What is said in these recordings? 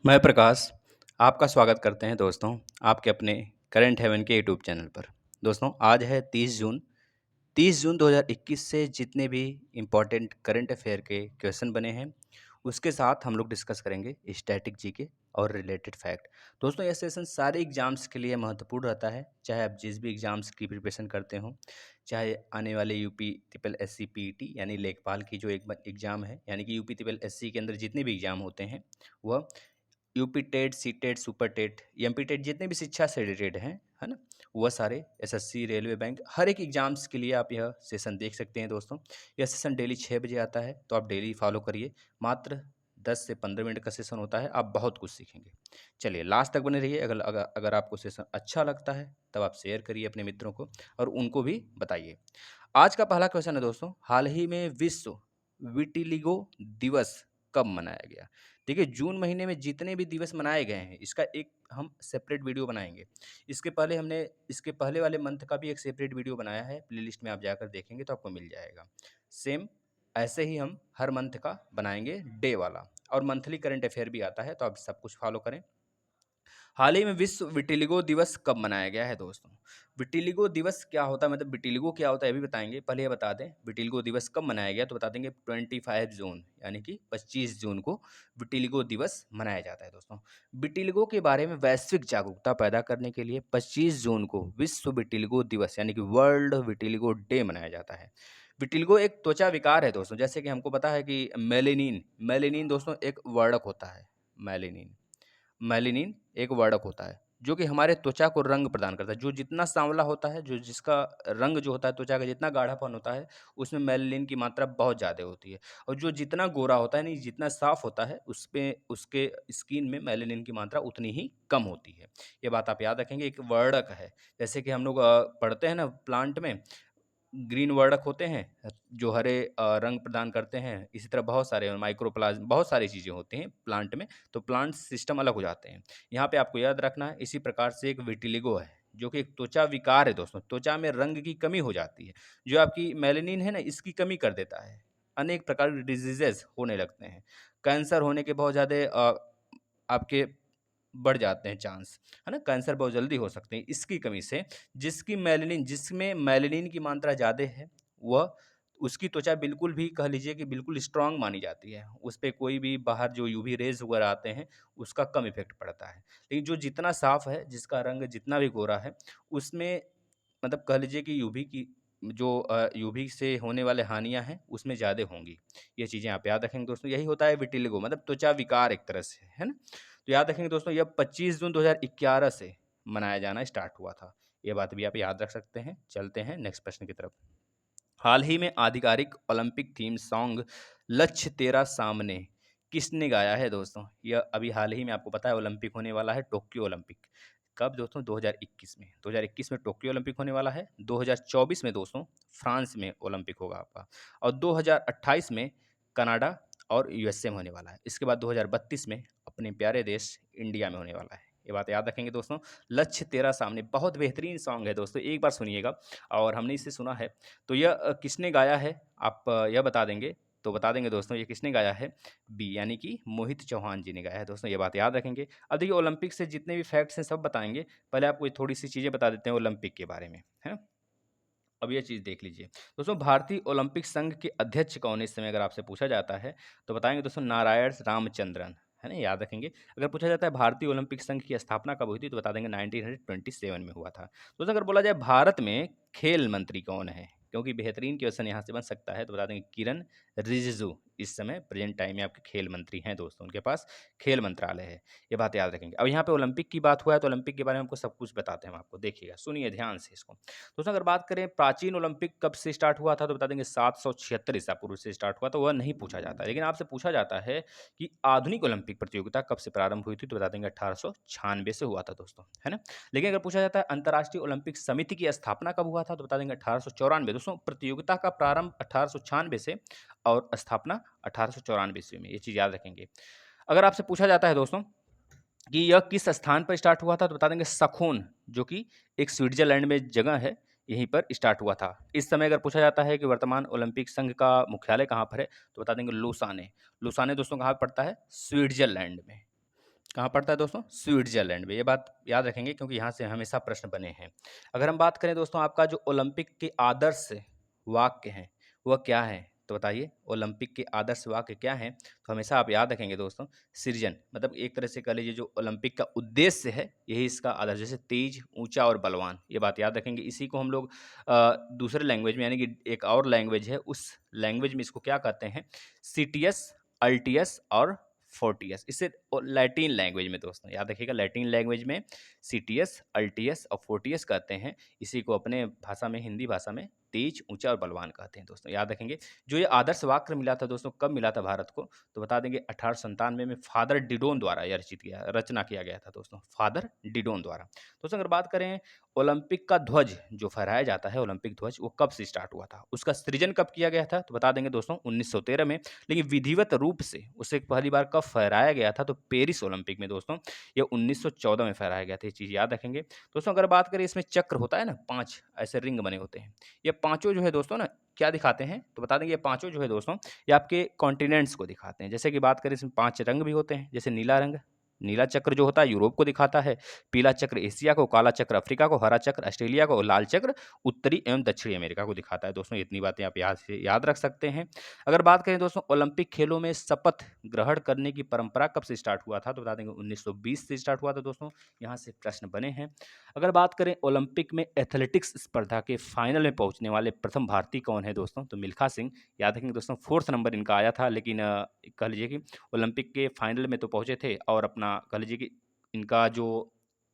मैं प्रकाश आपका स्वागत करते हैं दोस्तों आपके अपने करंट हेवन के यूट्यूब चैनल पर। दोस्तों आज है 30 जून 2021 से जितने भी इम्पोर्टेंट करंट अफेयर के क्वेश्चन बने हैं उसके साथ हम लोग डिस्कस करेंगे स्टैटिक जीके और रिलेटेड फैक्ट। दोस्तों यह सेशन सारे एग्जाम्स के लिए महत्वपूर्ण रहता है, चाहे आप जिस भी एग्जाम्स की प्रिपरेशन करते हो, चाहे आने वाले UP triple S C P T यानी लेखपाल की जो एक एग्ज़ाम है, यानी कि यूपी ट्रिपल एस सी के अंदर जितने भी एग्ज़ाम होते हैं वह UP TET, C TET, super TET, MP TET जितने भी शिक्षा से रिलेटेड हैं, है ना? वह सारे एसएससी, रेलवे, बैंक हर एक एग्ज़ाम्स के लिए आप यह सेशन देख सकते हैं दोस्तों। यह सेशन डेली 6 बजे आता है, तो आप डेली फॉलो करिए। मात्र 10 से 15 मिनट का सेशन होता है, आप बहुत कुछ सीखेंगे। चलिए लास्ट तक बने रहिए। अगर अगर अगर आपको सेशन अच्छा लगता है, तब आप शेयर करिए अपने मित्रों को और उनको भी बताइए। आज का पहला क्वेश्चन है दोस्तों, हाल ही में विश्व विटिलिगो दिवस कब मनाया गया? देखिए जून महीने में जितने भी दिवस मनाए गए हैं इसका एक हम सेपरेट वीडियो बनाएंगे। इसके पहले वाले मंथ का भी एक सेपरेट वीडियो बनाया है, प्लेलिस्ट में आप जाकर देखेंगे तो आपको मिल जाएगा। सेम ऐसे ही हम हर मंथ का बनाएंगे डे वाला, और मंथली करंट अफेयर भी आता है, तो आप सब कुछ फॉलो करें। हाल ही में विश्व विटिलिगो दिवस कब मनाया गया है दोस्तों? विटिलिगो दिवस क्या होता है, मतलब विटिलिगो क्या होता है ये भी बताएंगे। पहले ये बता दें विटिलिगो दिवस कब मनाया गया, तो बता देंगे 25 जून यानी कि 25 जून को विटिलिगो दिवस मनाया जाता है दोस्तों। विटिलिगो के बारे में वैश्विक जागरूकता पैदा करने के लिए 25 जून को विश्व विटिलिगो दिवस यानी कि वर्ल्ड विटिलिगो डे मनाया जाता है। विटिलिगो एक त्वचा विकार है दोस्तों, जैसे कि हमको पता है कि मेलेनिन मेलेनिन दोस्तों एक वर्णक होता है। मेलेनिन मेलेनिन एक वर्णक होता है जो कि हमारे त्वचा को रंग प्रदान करता है। जो जितना सांवला होता है, जो जिसका रंग जो होता है त्वचा का जितना गाढ़ापन होता है, उसमें मेलेनिन की मात्रा बहुत ज़्यादा होती है। और जो जितना गोरा होता है, नहीं जितना साफ होता है, उसपे उसके स्किन में मेलेनिन की मात्रा उतनी ही कम होती है। ये बात आप याद रखेंगे, एक वर्णक है। जैसे कि हम लोग पढ़ते हैं ना प्लांट में, ग्रीन वर्णक होते हैं जो हरे रंग प्रदान करते हैं। इसी तरह बहुत सारे माइक्रोप्लाज्म, बहुत सारी चीज़ें होती हैं प्लांट में, तो प्लांट सिस्टम अलग हो जाते हैं। यहाँ पे आपको याद रखना है, इसी प्रकार से एक विटिलिगो है जो कि एक त्वचा विकार है दोस्तों। त्वचा में रंग की कमी हो जाती है, जो आपकी मेलेनिन है ना, इसकी कमी कर देता है। अनेक प्रकार के डिजीजेस होने लगते हैं। कैंसर होने के बहुत ज़्यादा आपके बढ़ जाते हैं चांस, है ना? कैंसर बहुत जल्दी हो सकते हैं इसकी कमी से। जिसमें मेलानिन की मात्रा ज़्यादा है, वह उसकी त्वचा बिल्कुल भी कह लीजिए कि बिल्कुल स्ट्रांग मानी जाती है। उस पे कोई भी बाहर जो यूवी रेज़ वगैरह आते हैं, उसका कम इफ़ेक्ट पड़ता है। लेकिन जो जितना साफ़ है, जिसका रंग जितना भी गोरा है, उसमें मतलब कह लीजिए कि यूवी से होने वाले हानियाँ हैं, उसमें ज़्यादा होंगी। ये चीज़ें आप याद रखेंगे दोस्तों। यही होता है विटिलिगो, मतलब त्वचा विकार एक तरह से, है ना? तो याद रखेंगे दोस्तों, यह 25 जून 2011 से मनाया जाना स्टार्ट हुआ था। ये बात भी आप याद रख सकते हैं। चलते हैं नेक्स्ट प्रश्न की तरफ। हाल ही में आधिकारिक ओलंपिक थीम सॉन्ग लक्ष्य तेरा सामने किसने गाया है दोस्तों? यह अभी हाल ही में आपको पता है ओलंपिक होने वाला है, टोक्यो ओलंपिक। कब दोस्तों? 2021 में। 2021 में टोक्यो ओलंपिक होने वाला है। 2024 में दोस्तों फ्रांस में ओलंपिक होगा आपका, और 2028 में कनाडा और यूएसए में होने वाला है। इसके बाद 2032 में अपने प्यारे देश इंडिया में होने वाला है। ये बात याद रखेंगे दोस्तों। लक्ष्य तेरा सामने बहुत बेहतरीन सॉन्ग है दोस्तों, एक बार सुनिएगा। और हमने इसे सुना है। तो यह किसने गाया है, आप यह बता देंगे तो बता देंगे दोस्तों, ये किसने गाया है? बी यानी कि मोहित चौहान जी ने गाया है दोस्तों। ये बात याद रखेंगे। अब देखिए ओलंपिक से जितने भी फैक्ट्स हैं सब बताएंगे। पहले आपको थोड़ी सी चीज़ें बता देते हैं ओलंपिक के बारे में, है ना? अब ये चीज़ देख लीजिए दोस्तों, भारतीय ओलंपिक संघ के अध्यक्ष कौन है इस समय? अगर आपसे पूछा जाता है तो बताएंगे दोस्तों नारायण रामचंद्रन, है ना? याद रखेंगे। अगर पूछा जाता है भारतीय ओलंपिक संघ की स्थापना कब हुई थी, तो बता देंगे 1927 में हुआ था। दोस्तों अगर बोला जाए भारत में खेल मंत्री कौन है, क्योंकि बेहतरीन क्वेश्चन यहाँ से बन सकता है, तो बता देंगे किरण रिजिजू इस समय प्रेजेंट टाइम में आपके खेल मंत्री हैं दोस्तों। उनके पास खेल मंत्रालय है। ये बात याद रखेंगे। अब यहाँ पे ओलंपिक की बात हुआ है तो ओलंपिक के बारे में आपको सब कुछ बताते हैं हम आपको, देखिएगा, सुनिए ध्यान से इसको। दोस्तों अगर बात करें प्राचीन ओलंपिक कब से स्टार्ट हुआ था, तो बता देंगे 776 ईसा पूर्व से स्टार्ट हुआ, तो वह नहीं पूछा जाता है। लेकिन आपसे पूछा जाता है कि आधुनिक ओलंपिक प्रतियोगिता कब से प्रारंभ हुई थी, तो बता देंगे 1896 से हुआ था दोस्तों, है ना? लेकिन अगर पूछा जाता है अंतर्राष्ट्रीय ओलंपिक समिति की स्थापना कब हुआ था, तो बता देंगे 1894। दोस्तों प्रतियोगिता का प्रारंभ 1896 से और स्थापना 1894 ईस्वी में, ये चीज़ याद रखेंगे। अगर आपसे पूछा जाता है दोस्तों कि यह किस स्थान पर स्टार्ट हुआ था, तो बता देंगे सखोन, जो कि एक स्विट्जरलैंड में जगह है, यहीं पर स्टार्ट हुआ था। इस समय अगर पूछा जाता है कि वर्तमान ओलंपिक संघ का मुख्यालय कहाँ पर है, तो बता देंगे लुसाने। लुसाने दोस्तों कहाँ पर पड़ता है? स्विट्जरलैंड में। कहाँ पड़ता है दोस्तों? स्विट्ज़रलैंड में। ये बात याद रखेंगे क्योंकि यहाँ से हमेशा प्रश्न बने हैं। अगर हम बात करें दोस्तों आपका जो ओलंपिक के आदर्श वाक्य हैं, वह क्या हैं? तो बताइए ओलंपिक के आदर्श वाक्य क्या हैं? तो हमेशा आप याद रखेंगे दोस्तों सृजन मतलब एक तरह से कह लीजिए जो ओलंपिक का उद्देश्य है, यही इसका आदर्श जैसे तेज, ऊँचा और बलवान, ये बात याद रखेंगे। इसी को हम लोग दूसरे लैंग्वेज में यानी कि एक और लैंग्वेज है, उस लैंग्वेज में इसको क्या कहते हैं? सीटीएस, अल्टीएस और फोर्टियस इसे लैटिन लैंग्वेज में दोस्तों याद रखिएगा लैटिन लैंग्वेज में सीटीएस अल्टीएस और फोर्टियस कहते हैं इसी को अपने भाषा में हिंदी भाषा में तेज ऊंचा और बलवान कहते हैं दोस्तों याद रखेंगे जो ये आदर्श वाक्य मिला था दोस्तों कब मिला था भारत को तो बता देंगे 1897 में फादर डिडोन द्वारा यह रचना किया गया था दोस्तों फादर डिडोन द्वारा दोस्तों अगर बात करें ओलंपिक का ध्वज जो फहराया जाता है ओलंपिक ध्वज वो कब से स्टार्ट हुआ था उसका सृजन कब किया गया था तो बता देंगे दोस्तों 1913 में लेकिन विधिवत रूप से उसे पहली बार कब फहराया गया था तो पेरिस ओलंपिक में दोस्तों ये 1914 में फहराया गया था ये चीज़ याद रखेंगे दोस्तों अगर बात करें इसमें चक्र होता है ना 5 ऐसे रिंग बने होते हैं ये पांचों जो है दोस्तों ना क्या दिखाते हैं तो बता देंगे ये पांचों जो है दोस्तों ये आपके कॉन्टिनेंट्स को दिखाते हैं जैसे कि बात करें इसमें 5 रंग भी होते हैं जैसे नीला रंग नीला चक्र जो होता है यूरोप को दिखाता है पीला चक्र एशिया को काला चक्र अफ्रीका को हरा चक्र ऑस्ट्रेलिया को और लाल चक्र उत्तरी एवं दक्षिणी अमेरिका को दिखाता है दोस्तों इतनी बातें आप याद रख सकते हैं अगर बात करें दोस्तों ओलंपिक खेलों में शपथ ग्रहण करने की परंपरा कब से स्टार्ट हुआ था तो बता देंगे 1920 से स्टार्ट हुआ था दोस्तों यहाँ से प्रश्न बने हैं अगर बात करें ओलंपिक में एथलेटिक्स स्पर्धा के फाइनल में पहुंचने वाले प्रथम भारतीय कौन है दोस्तों तो मिल्खा सिंह याद रखेंगे दोस्तों 4th नंबर इनका आया था लेकिन कह लीजिए कि ओलंपिक के फाइनल में तो पहुंचे थे और अपना कह लीजिए कि इनका जो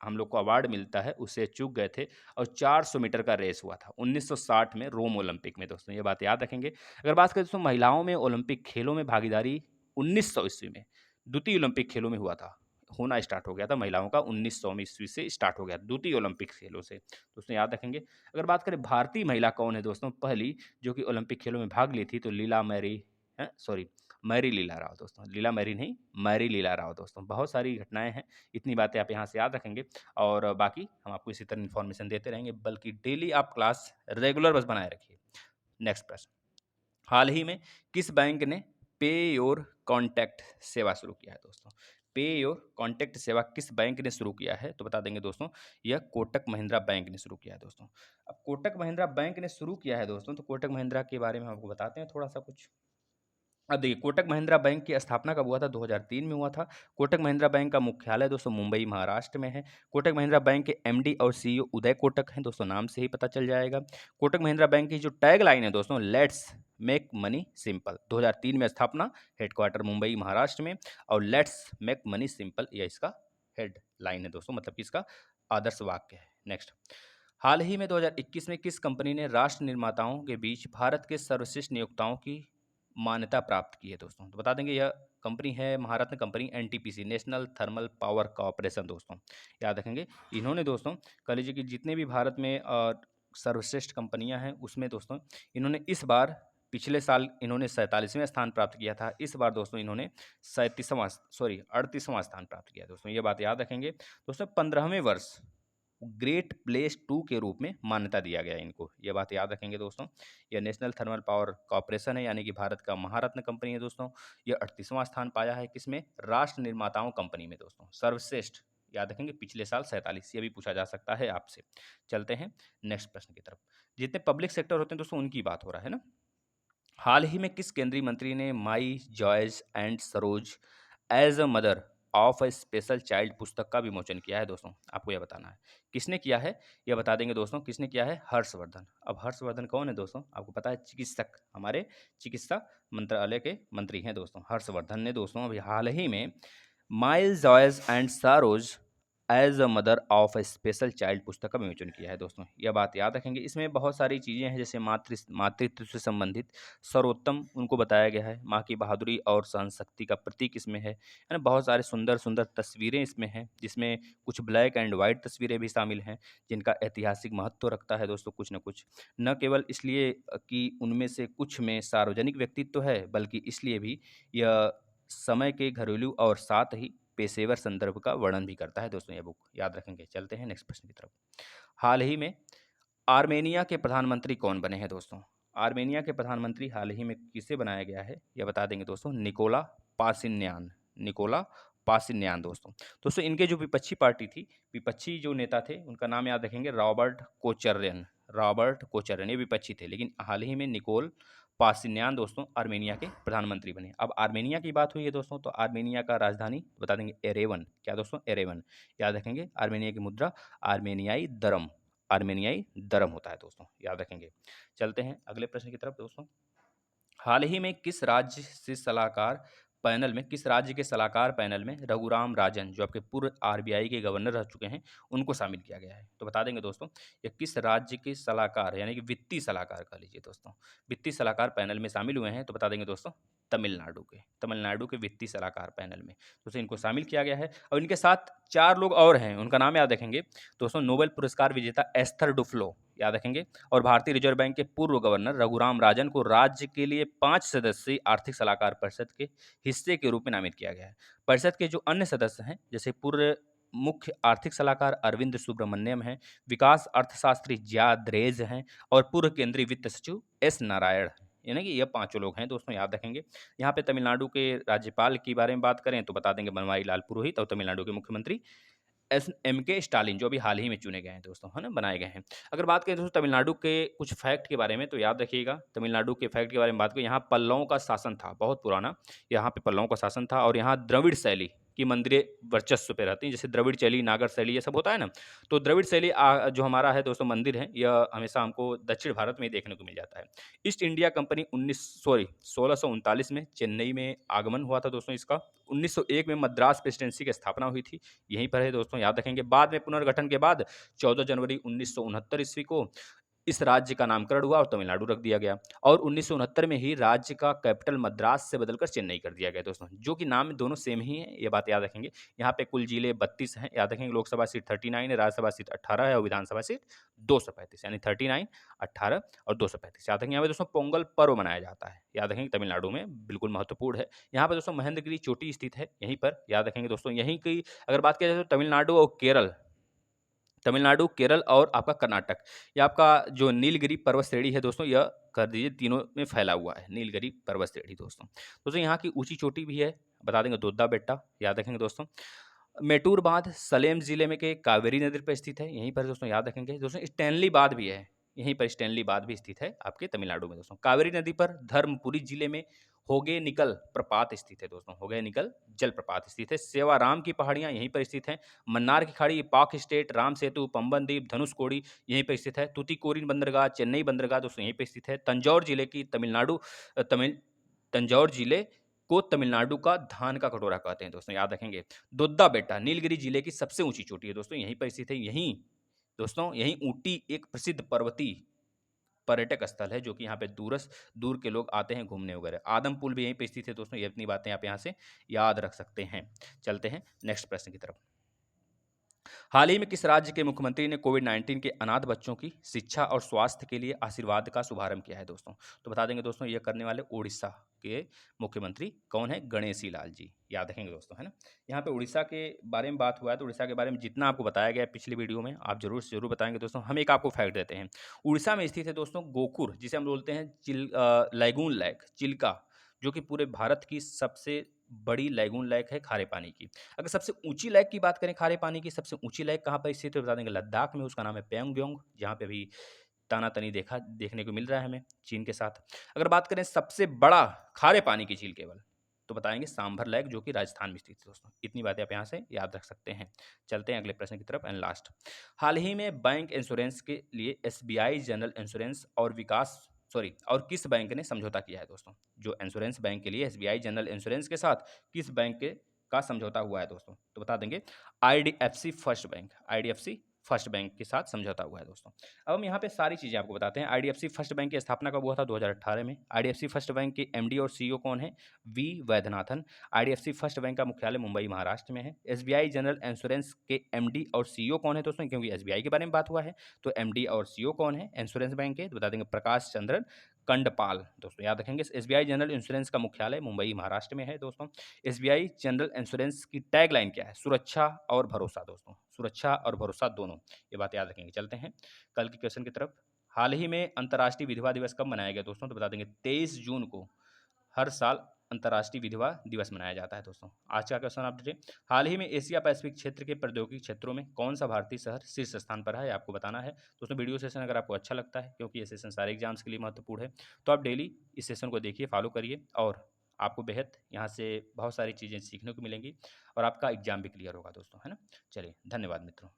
हम लोग को अवार्ड मिलता है उससे चूक गए थे और 400 मीटर का रेस हुआ था 1960 में रोम ओलंपिक में दोस्तों ये बात याद रखेंगे अगर बात करें दोस्तों महिलाओं में ओलंपिक खेलों में भागीदारी 1900 ईस्वी में द्वितीय ओलंपिक खेलों में हुआ था होना स्टार्ट हो गया था महिलाओं का 1900 ईस्वी से स्टार्ट हो गया द्वितीय ओलंपिक खेलों से दोस्तों याद रखेंगे अगर बात करें भारतीय महिला कौन है दोस्तों पहली जो कि ओलंपिक खेलों में भाग ली थी तो लीला मैरी सॉरी मैरी लीला राव दोस्तों लीला मैरी नहीं मैरी लीला राव दोस्तों बहुत सारी घटनाएं हैं इतनी बातें आप यहाँ से याद रखेंगे और बाकी हम आपको इसी तरह इन्फॉर्मेशन देते रहेंगे बल्कि डेली आप क्लास रेगुलर बस बनाए रखिए नेक्स्ट प्रश्न हाल ही में किस बैंक ने पे योर कॉन्टैक्ट सेवा शुरू किया है दोस्तों पे योर कॉन्टैक्ट सेवा किस बैंक ने शुरू किया है तो बता देंगे दोस्तों यह कोटक महिंद्रा बैंक ने शुरू किया है दोस्तों अब कोटक महिंद्रा बैंक ने शुरू किया है दोस्तों तो कोटक महिंद्रा के बारे में आपको बताते हैं थोड़ा सा कुछ अब देखिए कोटक महिंद्रा बैंक की स्थापना कब हुआ था 2003 में हुआ था कोटक महिंद्रा बैंक का मुख्यालय दोस्तों मुंबई महाराष्ट्र में है कोटक महिंद्रा बैंक के एमडी और सीईओ उदय कोटक हैं दोस्तों नाम से ही पता चल जाएगा कोटक महिंद्रा बैंक की जो टैग लाइन है दोस्तों लेट्स मेक मनी सिंपल 2003 में स्थापना हेडक्वार्टर मुंबई महाराष्ट्र में और लेट्स मेक मनी सिंपल यह इसका हेड लाइन है दोस्तों मतलब कि इसका आदर्श वाक्य है नेक्स्ट हाल ही में 2021 में किस कंपनी ने राष्ट्र निर्माताओं के बीच भारत के सर्वश्रेष्ठ नियोक्ताओं की मान्यता प्राप्त की है दोस्तों तो बता देंगे यह कंपनी है Maharatna company NTPC National Thermal Power Corporation दोस्तों याद रखेंगे इन्होंने दोस्तों कह लीजिए कि जितने भी भारत में सर्वश्रेष्ठ कंपनियां हैं उसमें दोस्तों इन्होंने इस बार पिछले साल इन्होंने 47वें स्थान प्राप्त किया था इस बार दोस्तों इन्होंने 38वां स्थान प्राप्त किया दोस्तों ये बात याद रखेंगे दोस्तों 15वें वर्ष ग्रेट प्लेस 2 के रूप में मान्यता दिया गया इनको ये बात याद रखेंगे दोस्तों यह नेशनल थर्मल पावर कॉरपोरेशन है यानी कि भारत का महारत्न कंपनी है दोस्तों यह 38वां स्थान पाया है किसमें राष्ट्र निर्माताओं कंपनी में दोस्तों सर्वश्रेष्ठ याद रखेंगे पिछले साल 47 ये भी पूछा जा सकता है आपसे चलते हैं नेक्स्ट प्रश्न की तरफ जितने पब्लिक सेक्टर होते हैं दोस्तों उनकी बात हो रहा है ना हाल ही में किस केंद्रीय मंत्री ने my joys and sorrows as a mother of a special child पुस्तक का विमोचन किया है दोस्तों आपको यह बताना है किसने किया है यह बता देंगे दोस्तों किसने किया है हर्षवर्धन अब हर्षवर्धन कौन है दोस्तों आपको पता है चिकित्सक हमारे चिकित्सा मंत्रालय के मंत्री हैं दोस्तों हर्षवर्धन ने दोस्तों अभी हाल ही में my joys and sorrows as a mother of a special child पुस्तक का विमोचन किया है दोस्तों यह बात याद रखेंगे इसमें बहुत सारी चीज़ें हैं जैसे मातृत्व से संबंधित सर्वोत्तम उनको बताया गया है माँ की बहादुरी और सहन शक्ति का प्रतीक इसमें है ना बहुत सारे सुंदर सुंदर तस्वीरें इसमें हैं जिसमें कुछ ब्लैक एंड वाइट तस्वीरें भी शामिल हैं जिनका ऐतिहासिक महत्व रखता है दोस्तों कुछ न कुछ न केवल इसलिए कि उनमें से कुछ में सार्वजनिक व्यक्तित्व है बल्कि इसलिए भी यह समय के घरेलू और साथ ही पेशेवर संदर्भ का वर्णन भी करता है दोस्तों ये बुक याद रखेंगे चलते हैं नेक्स्ट प्रश्न की तरफ हाल ही में आर्मेनिया के प्रधानमंत्री कौन बने हैं दोस्तों आर्मेनिया के प्रधानमंत्री हाल ही में किसे बनाया गया है यह बता देंगे दोस्तों निकोला पासिन्यान निकोला पासिन्यान दोस्तों। दोस्तों इनके जो विपक्षी पार्टी थी, विपक्षी जो नेता थे, उनका नाम याद रखेंगे रॉबर्ट कोचर्यन ये विपक्षी थे, लेकिन हाल ही में निकोल पासिन्यान दोस्तों आर्मेनिया के प्रधानमंत्री बने। अब आर्मेनिया की बात हुई है दोस्तों, तो आर्मेनिया का राजधानी बता देंगे एरेवन। क्या दोस्तों? एरेवन। याद रखेंगे आर्मेनिया की मुद्रा आर्मेनियाई दरम होता है दोस्तों, याद रखेंगे। चलते हैं अगले प्रश्न की तरफ दोस्तों। हाल ही में किस राज्य के सलाहकार पैनल में रघुराम राजन, जो आपके पूर्व आरबीआई के गवर्नर रह चुके हैं, उनको शामिल किया गया है? तो बता देंगे दोस्तों, ये किस राज्य के सलाहकार यानी कि वित्तीय सलाहकार कह लीजिए दोस्तों, वित्तीय सलाहकार पैनल में शामिल हुए हैं? तो बता देंगे दोस्तों, तमिलनाडु के वित्तीय सलाहकार पैनल में दोस्तों इनको शामिल किया गया है। और इनके साथ 4 लोग और हैं, उनका नाम याद रखेंगे दोस्तों। नोबेल पुरस्कार विजेता एस्थर डुफ्लो, याद रखेंगे। और भारतीय रिजर्व बैंक के पूर्व गवर्नर रघुराम राजन को राज्य के लिए 5 सदस्यीय आर्थिक सलाहकार परिषद के हिस्से के रूप में नामित किया गया है। परिषद के जो अन्य सदस्य हैं, जैसे पूर्व मुख्य आर्थिक सलाहकार अरविंद सुब्रमण्यम हैं, विकास अर्थशास्त्री ज्या द्रेज हैं, और पूर्व केंद्रीय वित्त सचिव एस नारायण, यानी कि ये 5 लोग हैं दोस्तों, याद रखेंगे। यहाँ पे तमिलनाडु के राज्यपाल के बारे में बात करें तो बता देंगे बनवारी लाल पुरोहित, और तमिलनाडु के मुख्यमंत्री एम के स्टालिन, जो अभी हाल ही में चुने गए हैं दोस्तों, है ना, बनाए गए हैं। अगर बात करें दोस्तों तमिलनाडु के कुछ फैक्ट के बारे में, तो याद रखिएगा तमिलनाडु के फैक्ट के बारे में बात करें, यहाँ पल्लवों का शासन था, बहुत पुराना यहाँ पे पल्लवों का शासन था। और यहाँ द्रविड़ शैली की मंदिरें वर्चस्व पे रहती हैं, जैसे द्रविड़ शैली, नागर शैली, ये सब होता है ना। तो द्रविड़ शैली जो हमारा है दोस्तों मंदिर है, यह हमेशा हमको दक्षिण भारत में ही देखने को मिल जाता है। ईस्ट इंडिया कंपनी 1639 में चेन्नई में आगमन हुआ था दोस्तों इसका। 1901 में मद्रास प्रेसिडेंसी की स्थापना हुई थी, यहीं पर है दोस्तों, याद रखेंगे। बाद में पुनर्गठन के बाद 14 जनवरी 1969 ईस्वी को इस राज्य का नामकरण हुआ और तमिलनाडु रख दिया गया। और 1969 में ही राज्य का कैपिटल मद्रास से बदलकर चेन्नई कर दिया गया दोस्तों, जो कि नाम दोनों सेम ही है, ये बात याद रखेंगे। यहाँ पे कुल जिले 32 हैं, याद रखेंगे। लोकसभा सीट 39 है, राज्यसभा सीट 18 है, और विधानसभा सीट 235, यानी 39, 18 और 235, याद रखेंगे। यहाँ पे दोस्तों पोंगल पर्व मनाया जाता है, याद रखेंगे, तमिलनाडु में बिल्कुल महत्वपूर्ण है। यहाँ पर दोस्तों महेंद्रगिरी चोटी स्थित है, यहीं पर, याद रखेंगे दोस्तों। यहीं की अगर बात किया जाए तो तमिलनाडु, केरल और आपका कर्नाटक, ये आपका जो नीलगिरी पर्वत श्रेणी है दोस्तों, यह कर दीजिए तीनों में फैला हुआ है, नीलगिरी पर्वत श्रेणी दोस्तों यहाँ की ऊंची चोटी भी है, बता देंगे दोद्दा बेट्टा, याद रखेंगे दोस्तों। मेटूर बांध सलेम जिले में के कावेरी नदी पर स्थित है, यहीं पर दोस्तों, याद रखेंगे दोस्तों। स्टैनली बांध भी है, यहीं पर स्टैनली बांध भी स्थित है आपके तमिलनाडु में दोस्तों। कावेरी नदी पर धर्मपुरी जिले में होगे निकल प्रपात स्थित है दोस्तों, होगे निकल जलप्रपात स्थित है। सेवाराम की पहाड़ियां यहीं पर स्थित हैं। मन्नार की खाड़ी, पाक स्टेट, राम सेतु, पंबन द्वीप, धनुषकोडी यहीं पर स्थित है। तुतिकोरिन बंदरगाह, चेन्नई बंदरगाह दोस्तों यहीं पर स्थित है। तंजौर जिले की तंजौर जिले को तमिलनाडु का धान का कटोरा कहते हैं दोस्तों, याद रखेंगे। दोद्दा बेट्टा नीलगिरी जिले की सबसे ऊंची चोटी है दोस्तों, यहीं पर स्थित है। यहीं दोस्तों यहीं ऊटी एक प्रसिद्ध पर्वतीय पर्यटक स्थल है, जो कि यहाँ पे दूर के लोग आते हैं घूमने वगैरह। आदमपुल भी यहीं पे स्थित है दोस्तों, ये इतनी बातें आप यहाँ से याद रख सकते हैं। चलते हैं नेक्स्ट प्रश्न की तरफ। हाल ही में किस राज्य के मुख्यमंत्री ने कोविड-19 के अनाथ बच्चों की शिक्षा और स्वास्थ्य के लिए आशीर्वाद का शुभारंभ किया है दोस्तों? तो बता देंगे दोस्तों, ये करने वाले उड़ीसा के मुख्यमंत्री कौन है? गणेशी लाल जी, याद रखेंगे दोस्तों, है ना। यहाँ पे उड़ीसा के बारे में बात हुआ है, तो उड़ीसा के बारे में जितना आपको बताया गया है पिछली वीडियो में, आप जरूर से जरूर बताएंगे दोस्तों। हम एक आपको फैक्ट देते हैं। उड़ीसा में स्थित है दोस्तों गोकुर, जिसे हम बोलते हैं लैगून लेक, चिल्का, जो कि पूरे भारत की सबसे बड़ी लैगून लेक है खारे पानी की। अगर सबसे ऊंची लेक की बात करें, खारे पानी की सबसे ऊंची लेक कहाँ पर स्थित है? बता देंगे लद्दाख में, उसका नाम है पेंगोंग, जहाँ पे अभी तानातनी देखने को मिल रहा है हमें चीन के साथ। अगर बात करें सबसे बड़ा खारे पानी की झील केवल, तो बताएंगे सांभर लेक, जो कि राजस्थान में स्थित है दोस्तों। इतनी बातें आप यहाँ से याद रख सकते हैं। चलते हैं अगले प्रश्न की तरफ एंड लास्ट। हाल ही में बैंक इंश्योरेंस के लिए एसबीआई जनरल इंश्योरेंस और किस बैंक ने समझौता किया है दोस्तों? जो इंश्योरेंस बैंक के लिए एसबीआई जनरल इंश्योरेंस के साथ किस बैंक का समझौता हुआ है दोस्तों? तो बता देंगे आईडीएफसी फर्स्ट बैंक के साथ समझौता हुआ है दोस्तों। अब हम यहाँ पे सारी चीज़ें आपको बताते हैं। आईडीएफसी फर्स्ट बैंक की स्थापना कब हुआ था? 2018 में। आईडीएफसी फर्स्ट बैंक के एमडी और सीईओ कौन है? V Vaidyanathan. IDFC First Bank का मुख्यालय मुंबई महाराष्ट्र में है। एसबीआई जनरल इंश्योरेंस के एमडी और सीईओ कौन है दोस्तों? क्योंकि एसबीआई के बारे में बात हुआ है, तो एमडी और सीईओ कौन है इंश्योरेंस बैंक के? तो बता देंगे प्रकाश चंद्रन कंडपाल दोस्तों, याद रखेंगे। एसबीआई जनरल इंश्योरेंस का मुख्यालय मुंबई महाराष्ट्र में है दोस्तों। एसबीआई जनरल इंश्योरेंस की टैगलाइन क्या है? सुरक्षा और भरोसा दोस्तों, सुरक्षा और भरोसा दोनों, ये बात याद रखेंगे। चलते हैं कल के क्वेश्चन की तरफ। हाल ही में अंतर्राष्ट्रीय विधवा दिवस कब मनाया गया दोस्तों? तो बता देंगे 23 जून को हर साल अंतर्राष्ट्रीय विधवा दिवस मनाया जाता है दोस्तों। आज का क्वेश्चन अपडेट, हाल ही में एशिया पैसिफिक क्षेत्र के प्रौद्योगिकी क्षेत्रों में कौन सा भारतीय शहर शीर्ष स्थान पर है, आपको बताना है। दोस्तों वीडियो सेशन अगर आपको अच्छा लगता है, क्योंकि ये सेशन सारे एग्जाम्स के लिए महत्वपूर्ण है, तो आप डेली इस सेशन को देखिए, फॉलो करिए और आपको बेहद यहाँ से बहुत सारी चीज़ें सीखने को मिलेंगी और आपका एग्जाम भी क्लियर होगा दोस्तों, है ना। चलिए धन्यवाद मित्रों।